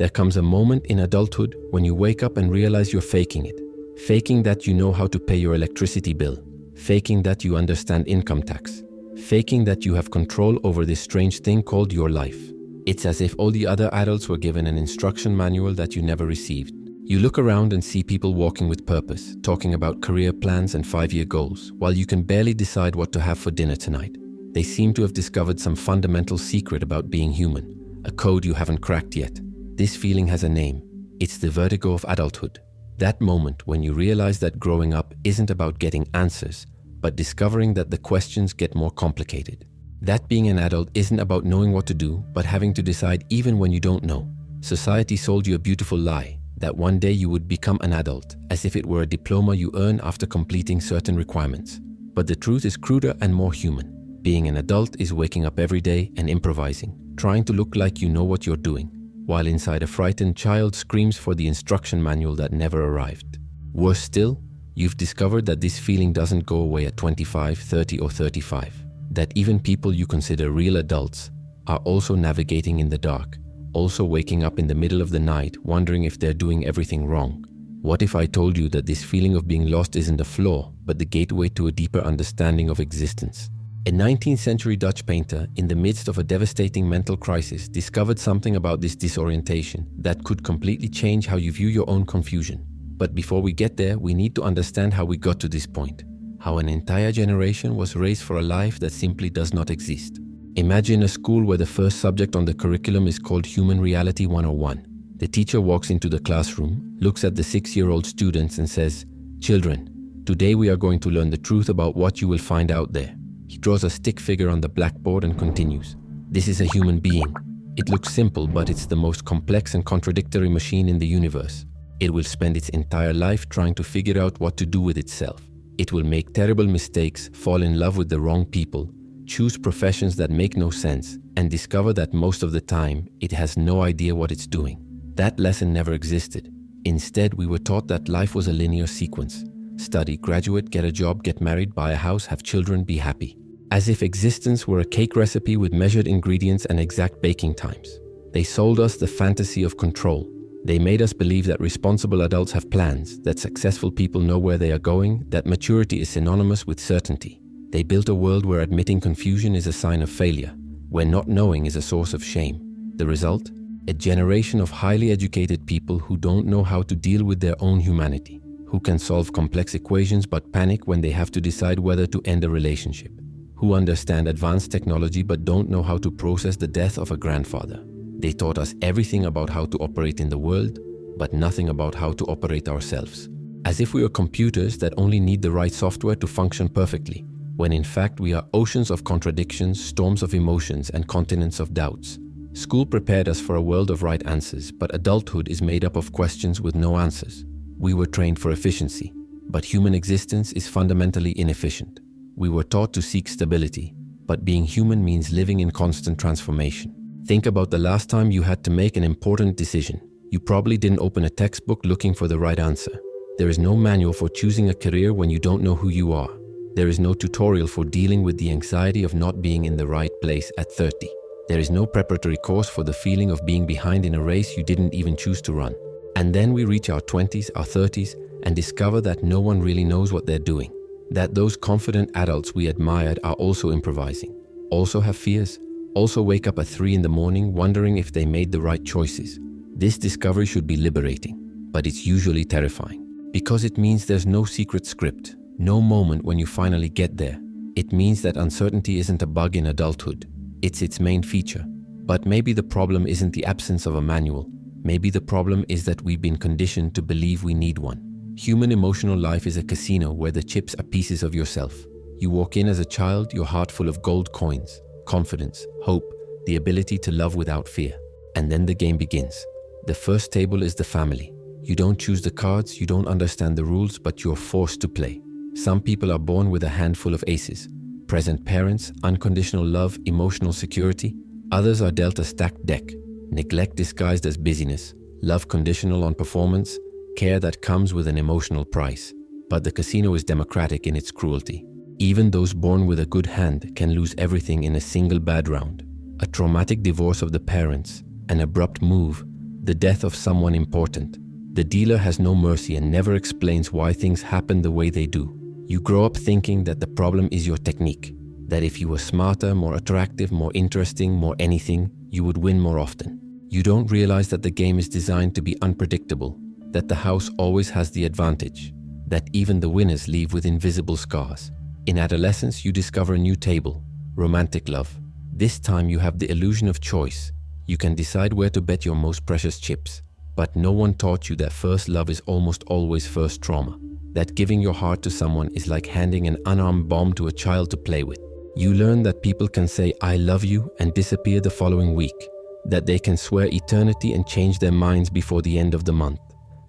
There comes a moment in adulthood when you wake up and realize you're faking it. Faking that you know how to pay your electricity bill. Faking that you understand income tax. Faking that you have control over this strange thing called your life. It's as if all the other adults were given an instruction manual that you never received. You look around and see people walking with purpose, talking about career plans and 5-year goals, while you can barely decide what to have for dinner tonight. They seem to have discovered some fundamental secret about being human, a code you haven't cracked yet. This feeling has a name. It's the vertigo of adulthood. That moment when you realize that growing up isn't about getting answers, but discovering that the questions get more complicated. That being an adult isn't about knowing what to do, but having to decide even when you don't know. Society sold you a beautiful lie, that one day you would become an adult, as if it were a diploma you earn after completing certain requirements. But the truth is cruder and more human. Being an adult is waking up every day and improvising, trying to look like you know what you're doing, while inside a frightened child screams for the instruction manual that never arrived. Worse still, you've discovered that this feeling doesn't go away at 25, 30 or 35. That even people you consider real adults are also navigating in the dark, also waking up in the middle of the night wondering if they're doing everything wrong. What if I told you that this feeling of being lost isn't a flaw, but the gateway to a deeper understanding of existence? A 19th century Dutch painter, in the midst of a devastating mental crisis, discovered something about this disorientation that could completely change how you view your own confusion. But before we get there, we need to understand how we got to this point. How an entire generation was raised for a life that simply does not exist. Imagine a school where the first subject on the curriculum is called Human Reality 101. The teacher walks into the classroom, looks at the 6-year-old students and says, "Children, today we are going to learn the truth about what you will find out there." He draws a stick figure on the blackboard and continues. "This is a human being. It looks simple, but it's the most complex and contradictory machine in the universe. It will spend its entire life trying to figure out what to do with itself. It will make terrible mistakes, fall in love with the wrong people, choose professions that make no sense, and discover that most of the time, it has no idea what it's doing." That lesson never existed. Instead, we were taught that life was a linear sequence. Study, graduate, get a job, get married, buy a house, have children, be happy. As if existence were a cake recipe with measured ingredients and exact baking times. They sold us the fantasy of control. They made us believe that responsible adults have plans, that successful people know where they are going, that maturity is synonymous with certainty. They built a world where admitting confusion is a sign of failure, where not knowing is a source of shame. The result? A generation of highly educated people who don't know how to deal with their own humanity, who can solve complex equations but panic when they have to decide whether to end a relationship, who understand advanced technology but don't know how to process the death of a grandfather. They taught us everything about how to operate in the world, but nothing about how to operate ourselves. As if we are computers that only need the right software to function perfectly, when in fact we are oceans of contradictions, storms of emotions, and continents of doubts. School prepared us for a world of right answers, but adulthood is made up of questions with no answers. We were trained for efficiency, but human existence is fundamentally inefficient. We were taught to seek stability, but being human means living in constant transformation. Think about the last time you had to make an important decision. You probably didn't open a textbook looking for the right answer. There is no manual for choosing a career when you don't know who you are. There is no tutorial for dealing with the anxiety of not being in the right place at 30. There is no preparatory course for the feeling of being behind in a race you didn't even choose to run. And then we reach our 20s, our 30s, and discover that no one really knows what they're doing. That those confident adults we admired are also improvising, also have fears, also wake up at 3 in the morning wondering if they made the right choices. This discovery should be liberating, but it's usually terrifying. Because it means there's no secret script, no moment when you finally get there. It means that uncertainty isn't a bug in adulthood, it's its main feature. But maybe the problem isn't the absence of a manual. Maybe the problem is that we've been conditioned to believe we need one. Human emotional life is a casino where the chips are pieces of yourself. You walk in as a child, your heart full of gold coins, confidence, hope, the ability to love without fear. And then the game begins. The first table is the family. You don't choose the cards, you don't understand the rules, but you're forced to play. Some people are born with a handful of aces. Present parents, unconditional love, emotional security. Others are dealt a stacked deck. Neglect disguised as busyness, love conditional on performance, care that comes with an emotional price. But the casino is democratic in its cruelty. Even those born with a good hand can lose everything in a single bad round. A traumatic divorce of the parents, an abrupt move, the death of someone important. The dealer has no mercy and never explains why things happen the way they do. You grow up thinking that the problem is your technique, that if you were smarter, more attractive, more interesting, more anything, you would win more often. You don't realize that the game is designed to be unpredictable, that the house always has the advantage, that even the winners leave with invisible scars. In adolescence, you discover a new table, romantic love. This time you have the illusion of choice. You can decide where to bet your most precious chips. But no one taught you that first love is almost always first trauma. That giving your heart to someone is like handing an unarmed bomb to a child to play with. You learn that people can say "I love you" and disappear the following week. That they can swear eternity and change their minds before the end of the month.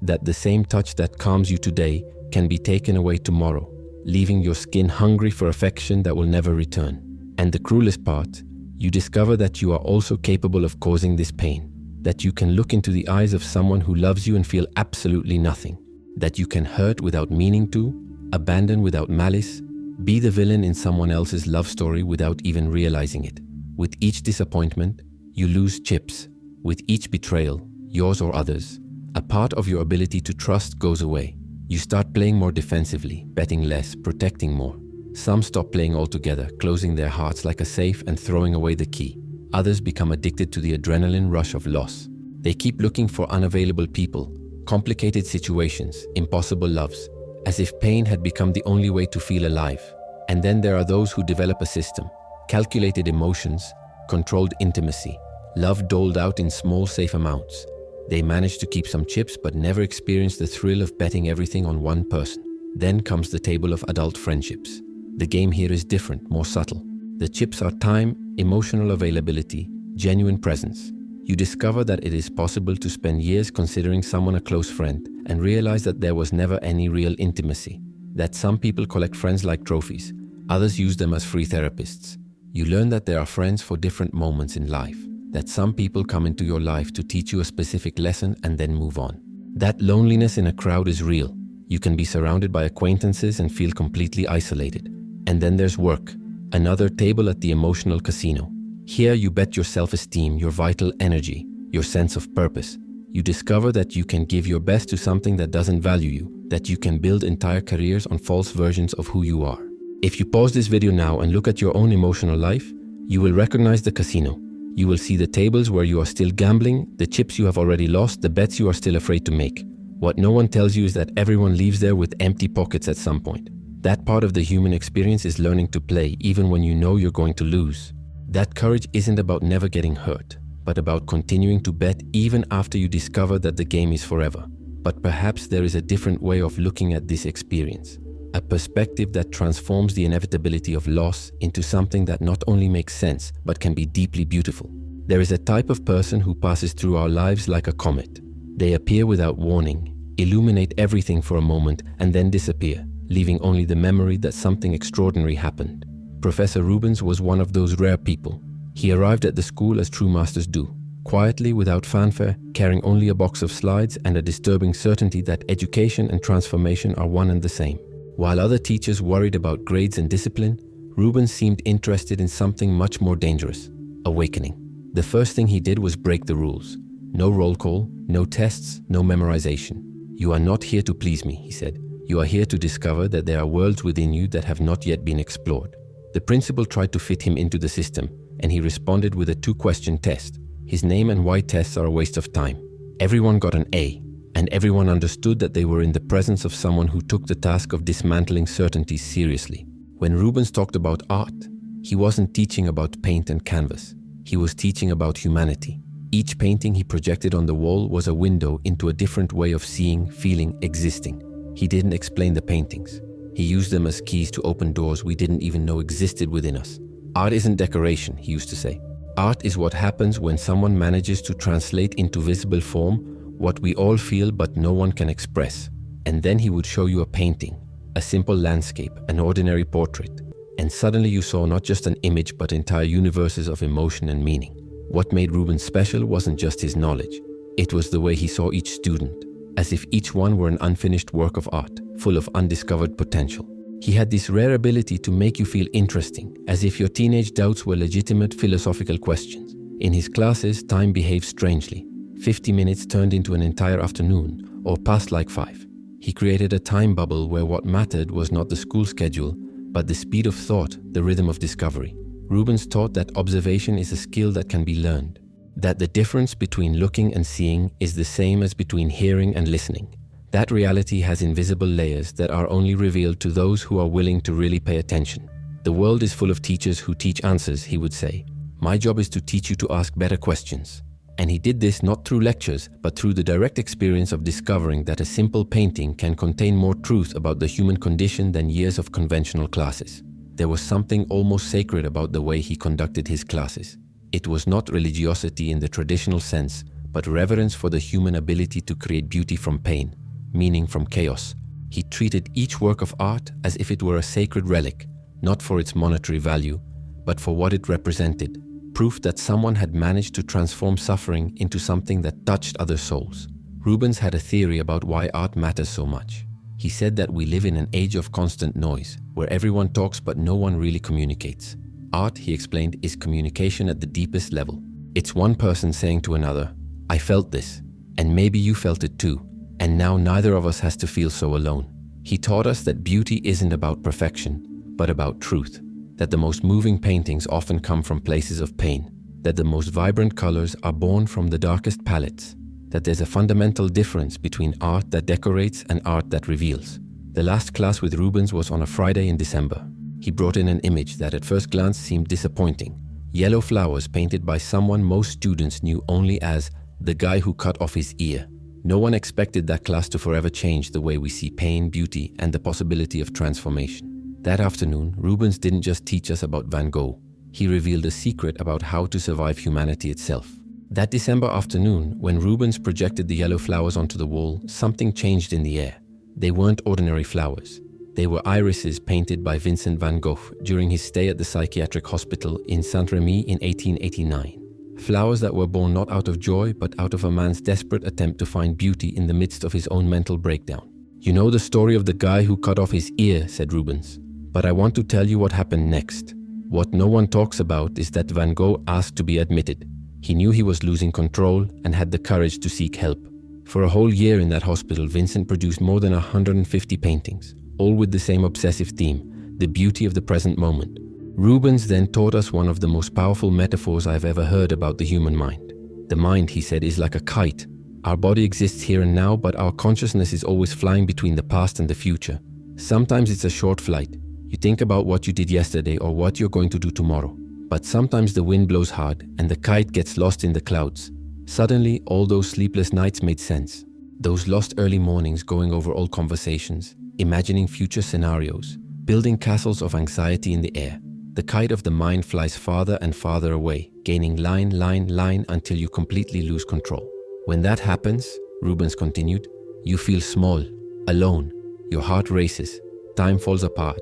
That the same touch that calms you today can be taken away tomorrow, leaving your skin hungry for affection that will never return. And the cruelest part, you discover that you are also capable of causing this pain. That you can look into the eyes of someone who loves you and feel absolutely nothing. That you can hurt without meaning to, abandon without malice, be the villain in someone else's love story without even realizing it. With each disappointment, you lose chips. With each betrayal, yours or others, a part of your ability to trust goes away. You start playing more defensively, betting less, protecting more. Some stop playing altogether, closing their hearts like a safe and throwing away the key. Others become addicted to the adrenaline rush of loss. They keep looking for unavailable people, complicated situations, impossible loves, as if pain had become the only way to feel alive. And then there are those who develop a system, calculated emotions, controlled intimacy, love doled out in small, safe amounts. They manage to keep some chips but never experience the thrill of betting everything on one person. Then comes the table of adult friendships. The game here is different, more subtle. The chips are time, emotional availability, genuine presence. You discover that it is possible to spend years considering someone a close friend and realize that there was never any real intimacy. That some people collect friends like trophies, others use them as free therapists. You learn that there are friends for different moments in life, that some people come into your life to teach you a specific lesson and then move on. That loneliness in a crowd is real. You can be surrounded by acquaintances and feel completely isolated. And then there's work, another table at the emotional casino. Here you bet your self-esteem, your vital energy, your sense of purpose. You discover that you can give your best to something that doesn't value you, that you can build entire careers on false versions of who you are. If you pause this video now and look at your own emotional life, you will recognize the casino. You will see the tables where you are still gambling, the chips you have already lost, the bets you are still afraid to make. What no one tells you is that everyone leaves there with empty pockets at some point. That part of the human experience is learning to play even when you know you're going to lose. That courage isn't about never getting hurt, but about continuing to bet even after you discover that the game is forever. But perhaps there is a different way of looking at this experience. A perspective that transforms the inevitability of loss into something that not only makes sense, but can be deeply beautiful. There is a type of person who passes through our lives like a comet. They appear without warning, illuminate everything for a moment, and then disappear, leaving only the memory that something extraordinary happened. Professor Rubens was one of those rare people. He arrived at the school as true masters do, quietly, without fanfare, carrying only a box of slides and a disturbing certainty that education and transformation are one and the same. While other teachers worried about grades and discipline, Rubens seemed interested in something much more dangerous: awakening. The first thing he did was break the rules. No roll call, no tests, no memorization. "You are not here to please me," he said. "You are here to discover that there are worlds within you that have not yet been explored." The principal tried to fit him into the system, and he responded with a 2-question test. His name and why tests are a waste of time. Everyone got an A, and everyone understood that they were in the presence of someone who took the task of dismantling certainties seriously. When Rubens talked about art, he wasn't teaching about paint and canvas. He was teaching about humanity. Each painting he projected on the wall was a window into a different way of seeing, feeling, existing. He didn't explain the paintings. He used them as keys to open doors we didn't even know existed within us. "Art isn't decoration," he used to say. "Art is what happens when someone manages to translate into visible form what we all feel but no one can express." And then he would show you a painting, a simple landscape, an ordinary portrait. And suddenly you saw not just an image but entire universes of emotion and meaning. What made Rubens special wasn't just his knowledge. It was the way he saw each student, as if each one were an unfinished work of art, full of undiscovered potential. He had this rare ability to make you feel interesting, as if your teenage doubts were legitimate philosophical questions. In his classes, time behaved strangely. 50 minutes turned into an entire afternoon, or passed like 5. He created a time bubble where what mattered was not the school schedule, but the speed of thought, the rhythm of discovery. Rubens taught that observation is a skill that can be learned, that the difference between looking and seeing is the same as between hearing and listening. That reality has invisible layers that are only revealed to those who are willing to really pay attention. The world is full of teachers who teach answers, he would say. My job is to teach you to ask better questions. And he did this not through lectures, but through the direct experience of discovering that a simple painting can contain more truth about the human condition than years of conventional classes. There was something almost sacred about the way he conducted his classes. It was not religiosity in the traditional sense, but reverence for the human ability to create beauty from pain, meaning from chaos. He treated each work of art as if it were a sacred relic, not for its monetary value, but for what it represented. Proof that someone had managed to transform suffering into something that touched other souls. Rubens had a theory about why art matters so much. He said that we live in an age of constant noise, where everyone talks but no one really communicates. Art, he explained, is communication at the deepest level. It's one person saying to another, I felt this, and maybe you felt it too, and now neither of us has to feel so alone. He taught us that beauty isn't about perfection, but about truth. That the most moving paintings often come from places of pain, that the most vibrant colors are born from the darkest palettes, that there's a fundamental difference between art that decorates and art that reveals. The last class with Rubens was on a Friday in December. He brought in an image that at first glance seemed disappointing. Yellow flowers painted by someone most students knew only as the guy who cut off his ear. No one expected that class to forever change the way we see pain, beauty, and the possibility of transformation. That afternoon, Rubens didn't just teach us about Van Gogh. He revealed a secret about how to survive humanity itself. That December afternoon, when Rubens projected the yellow flowers onto the wall, something changed in the air. They weren't ordinary flowers. They were irises painted by Vincent van Gogh during his stay at the psychiatric hospital in Saint-Rémy in 1889. Flowers that were born not out of joy, but out of a man's desperate attempt to find beauty in the midst of his own mental breakdown. You know the story of the guy who cut off his ear, said Rubens. But I want to tell you what happened next. What no one talks about is that Van Gogh asked to be admitted. He knew he was losing control and had the courage to seek help. For a whole year in that hospital, Vincent produced more than 150 paintings, all with the same obsessive theme, the beauty of the present moment. Rubens then taught us one of the most powerful metaphors I've ever heard about the human mind. The mind, he said, is like a kite. Our body exists here and now, but our consciousness is always flying between the past and the future. Sometimes it's a short flight. You think about what you did yesterday or what you're going to do tomorrow. But sometimes the wind blows hard and the kite gets lost in the clouds. Suddenly, all those sleepless nights made sense. Those lost early mornings going over old conversations, imagining future scenarios, building castles of anxiety in the air. The kite of the mind flies farther and farther away, gaining line until you completely lose control. When that happens, Rubens continued, you feel small, alone. Your heart races. Time falls apart.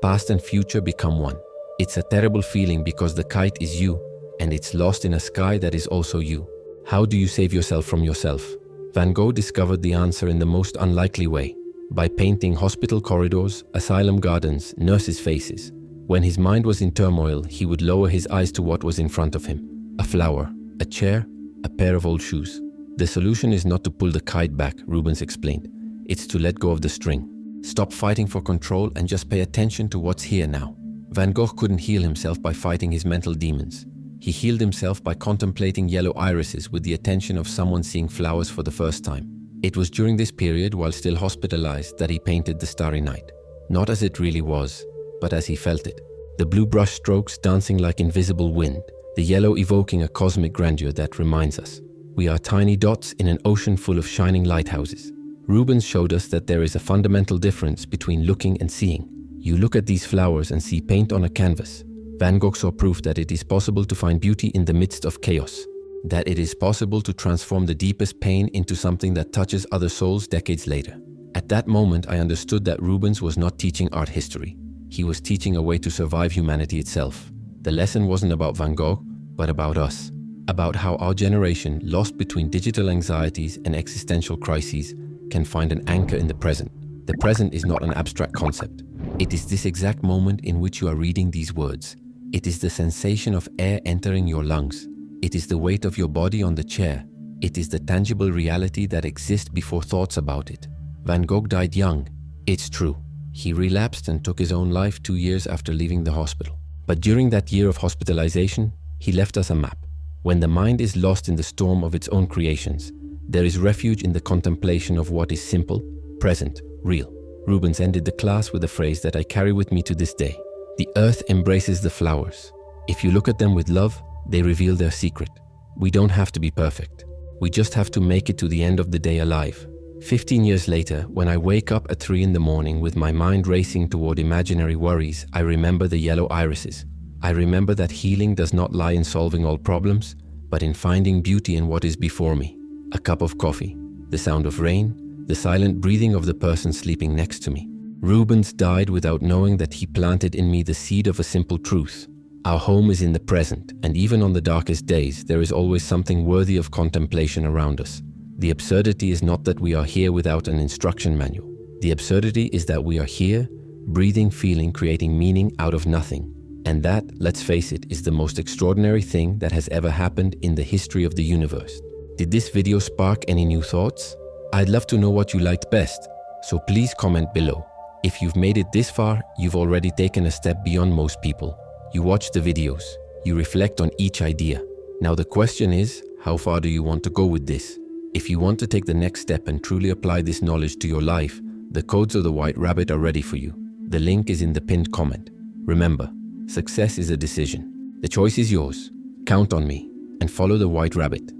Past and future become one. It's a terrible feeling because the kite is you, and it's lost in a sky that is also you. How do you save yourself from yourself? Van Gogh discovered the answer in the most unlikely way, by painting hospital corridors, asylum gardens, nurses' faces. When his mind was in turmoil, he would lower his eyes to what was in front of him. A flower, a chair, a pair of old shoes. The solution is not to pull the kite back, Rubens explained. It's to let go of the string. Stop fighting for control and just pay attention to what's here now. Van Gogh couldn't heal himself by fighting his mental demons. He healed himself by contemplating yellow irises with the attention of someone seeing flowers for the first time. It was during this period, while still hospitalized, that he painted the Starry Night. Not as it really was, but as he felt it. The blue brush strokes dancing like invisible wind, the yellow evoking a cosmic grandeur that reminds us we are tiny dots in an ocean full of shining lighthouses. Rubens showed us that there is a fundamental difference between looking and seeing. You look at these flowers and see paint on a canvas. Van Gogh saw proof that it is possible to find beauty in the midst of chaos, that it is possible to transform the deepest pain into something that touches other souls decades later. At that moment, I understood that Rubens was not teaching art history. He was teaching a way to survive humanity itself. The lesson wasn't about Van Gogh, but about us. About how our generation, lost between digital anxieties and existential crises, can find an anchor in the present. The present is not an abstract concept. It is this exact moment in which you are reading these words. It is the sensation of air entering your lungs. It is the weight of your body on the chair. It is the tangible reality that exists before thoughts about it. Van Gogh died young. It's true. He relapsed and took his own life 2 years after leaving the hospital. But during that year of hospitalization, he left us a map. When the mind is lost in the storm of its own creations, there is refuge in the contemplation of what is simple, present, real. Rubens ended the class with a phrase that I carry with me to this day. The earth embraces the flowers. If you look at them with love, they reveal their secret. We don't have to be perfect. We just have to make it to the end of the day alive. 15 years later, when I wake up at 3 in the morning with my mind racing toward imaginary worries, I remember the yellow irises. I remember that healing does not lie in solving all problems, but in finding beauty in what is before me. A cup of coffee, the sound of rain, the silent breathing of the person sleeping next to me. Rubens died without knowing that he planted in me the seed of a simple truth. Our home is in the present, and even on the darkest days, there is always something worthy of contemplation around us. The absurdity is not that we are here without an instruction manual. The absurdity is that we are here, breathing, feeling, creating meaning out of nothing. And that, let's face it, is the most extraordinary thing that has ever happened in the history of the universe. Did this video spark any new thoughts? I'd love to know what you liked best, so please comment below. If you've made it this far, you've already taken a step beyond most people. You watch the videos, you reflect on each idea. Now the question is, how far do you want to go with this? If you want to take the next step and truly apply this knowledge to your life, the codes of the White Rabbit are ready for you. The link is in the pinned comment. Remember, success is a decision. The choice is yours. Count on me and follow the White Rabbit.